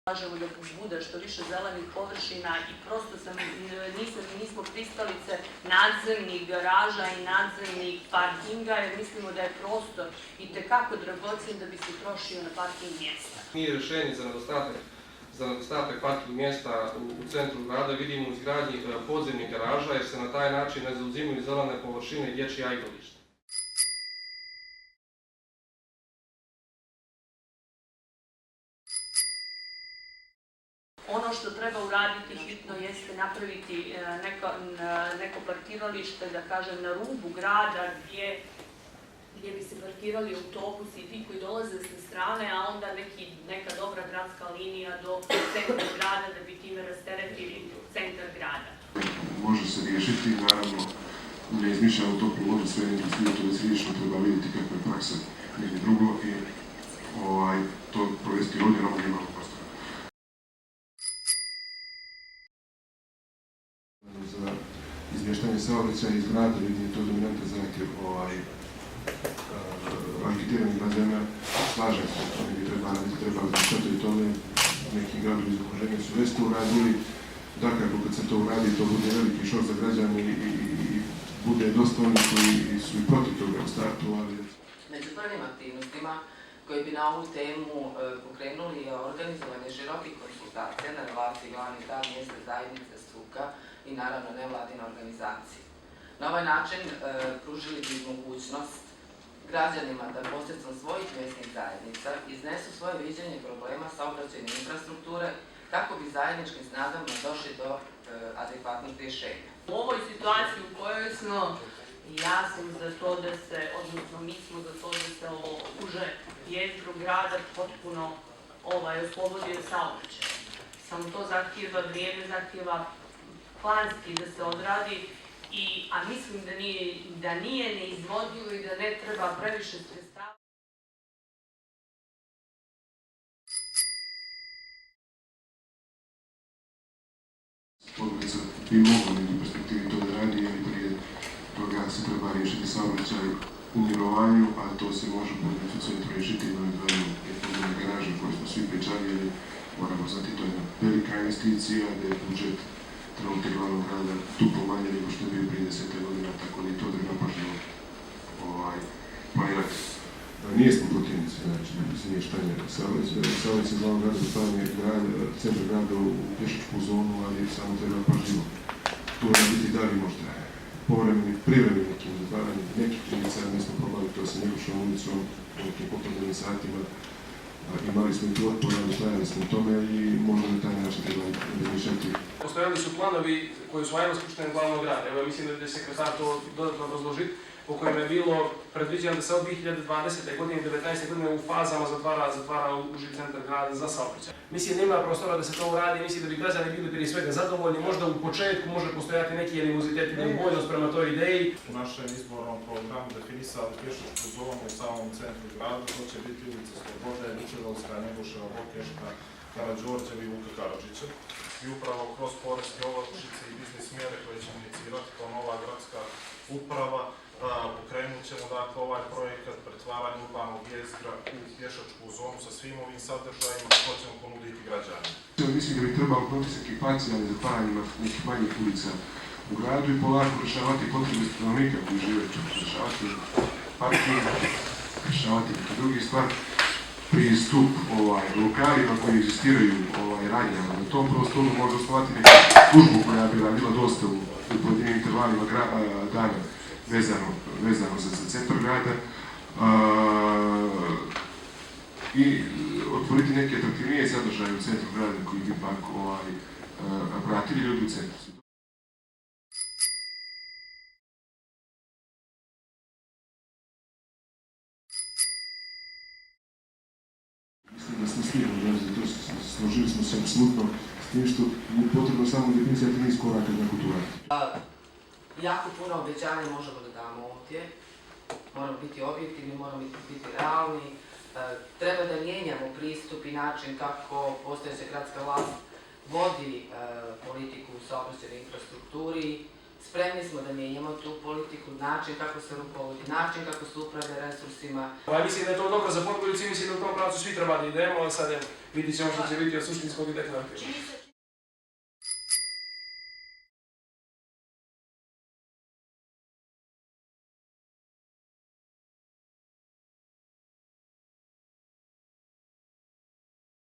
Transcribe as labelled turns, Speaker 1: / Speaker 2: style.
Speaker 1: Kažemo da bude što više zelenih površina i prosto nismo pristalice nadzemnih garaža i nadzemnih parkinga, jer mislimo da je prostor itekako dragocjen da bi se trošio na parking mjesta.
Speaker 2: Nije rješenje za nedostatak parking mjesta u centru grada vidimo u izgradnji podzemnih garaža, jer se na taj način ne zauzimaju zelene površine i dječja igrališta.
Speaker 1: Ono što treba uraditi hitno jeste napraviti neko parkiralište, da kažem, na rubu grada gdje bi se parkirali autobusi i ti koji dolaze sa strane, a onda neka dobra gradska linija do centra grada da bi time rasteretili centar grada.
Speaker 3: Može se riješiti, naravno, ne izmišljamo toplu vodu, sve industrije, to desilično treba vidjeti kakva je praksa negdje drugo i to provesti ovdje na ovom imamo prostora. Za izmještanje saobraćaja iz grada vidim je to dominantan zahtjev anketiranih građana. Slažem se, to ne bi trebalo razmišljati tome. Neki gradovi iz okruženja su već to uradili. Dakle, kad se to uradi, to bude veliki šok za građane i bude dosta onih koji su i protiv toga u startu, ali...
Speaker 4: Među prvim aktivnostima koji bi na ovu temu pokrenuli je organizovanje širokih konsultacija na relaciji glavni grad, mjesne zajednice, struka i naravno nevladine organizacije. Na ovaj način pružili bi mogućnost građanima da posredstvom svojih mjesnih zajednica iznesu svoje viđenje problema saobraćajne infrastrukture kako bi zajedničkim snagama došli do adekvatnih rješenja.
Speaker 1: U ovoj situaciji u kojoj smo, ja sam za to da se, odnosno mi smo za to da se uže jezgru grada potpuno oslobodio saobraćaj. Samo to zahtijeva vrijeme, zahtijeva planski da se odradi, a mislim da nije neizvodljivo i da ne treba previše sredstava.
Speaker 3: Podgorica bi mogla u perspektivi to da radi, ali prije toga se treba riješiti saobraćaj u mirovanju, a to se može po beneficiju riješiti na odvojenu podzemne garaže koje smo svi pričali, jer moramo znati, to je jedna velika investicija, da je budžet trenutak glavnog grada duplo manje nego što je bio prije 10 godina, tako da i to treba pažljivo planirati. Nijesmo protivnici, znači, izmještanje saobraćaja glavnog grada, zatvaranje centra grada u pješačku zonu, ali samo treba pažljivo. Tu ne biti da li možda povremeni, privremeni nekim zatvaranjem nekih ulica, mi smo probali to sa Njegošom ulicom u nekim popodnevnim satima. Imali smo i tu otpor, ali stajali smo u tome i možda na taj način treba razmišljati.
Speaker 2: Postojali su planovi koji su ajmo skupšteni glavnog grada. Evo, mislim da će sekretar to dodatno obrazložiti, po kojem je bilo predviđeno da se od 2020. godine i 2019. godine u fazama zatvara uži centar grada za saobraćaj. Mislim, nema prostora da se to uradi, mislim da bi građani bili prije svega zadovoljni, možda u početku može postojati neki animozitet i neubojnost prema toj ideji.
Speaker 5: U našem izbornom programu definisali pješačku zonu u samom centru grada, to će biti ulica Slobode, Vučedolska, Njegoševa, Bokeška, Karađorđevi i Vuka Karadžića. I upravo kroz poreske olakšice i biznis mjere koje ćemo inicirati kao nova gradska uprava, pokrenut ćemo ovaj projekat pretvaranja urbanog jezgra u pješačku zonu sa svim ovim sadržajima što ćemo ponuditi građanima.
Speaker 3: Mislim da bi trebalo propisati parcijalne zatvaranjima nekih manjih ulica u gradu i polako rješavati potrebe stanovnika koji žive tu, rješavati parking, rješavati neke drugi stvari, pristup lokalima koji egzistiraju radnjama. Na tom prostoru može osnovati neku službu koja bi radila dosta u pojedinim intervalima dana vezano za centar grada i otvoriti neke atraktivnije sadržaje u centru grada koji bi pak vratili ljudi u centru. Mislim da smo svi složili smo se apsolutno s tim što je potrebno samo definisati niz koraka kako to raditi.
Speaker 4: Jako puno obećanja možemo da damo ovdje, moramo biti objektivni, moramo biti realni, treba da mijenjamo pristup i način kako postojeća gradska vlast vodi politiku u saobraćajnoj infrastrukturi, spremni smo da mijenjamo tu politiku, način kako se rukovodi, način kako se upravlja resursima.
Speaker 2: Mislim da je to dobro za Podgoricu i mislim da u tom pravcu svi treba da idemo, ali sad vidit ćemo što će biti od suštinskog i deklarativnog.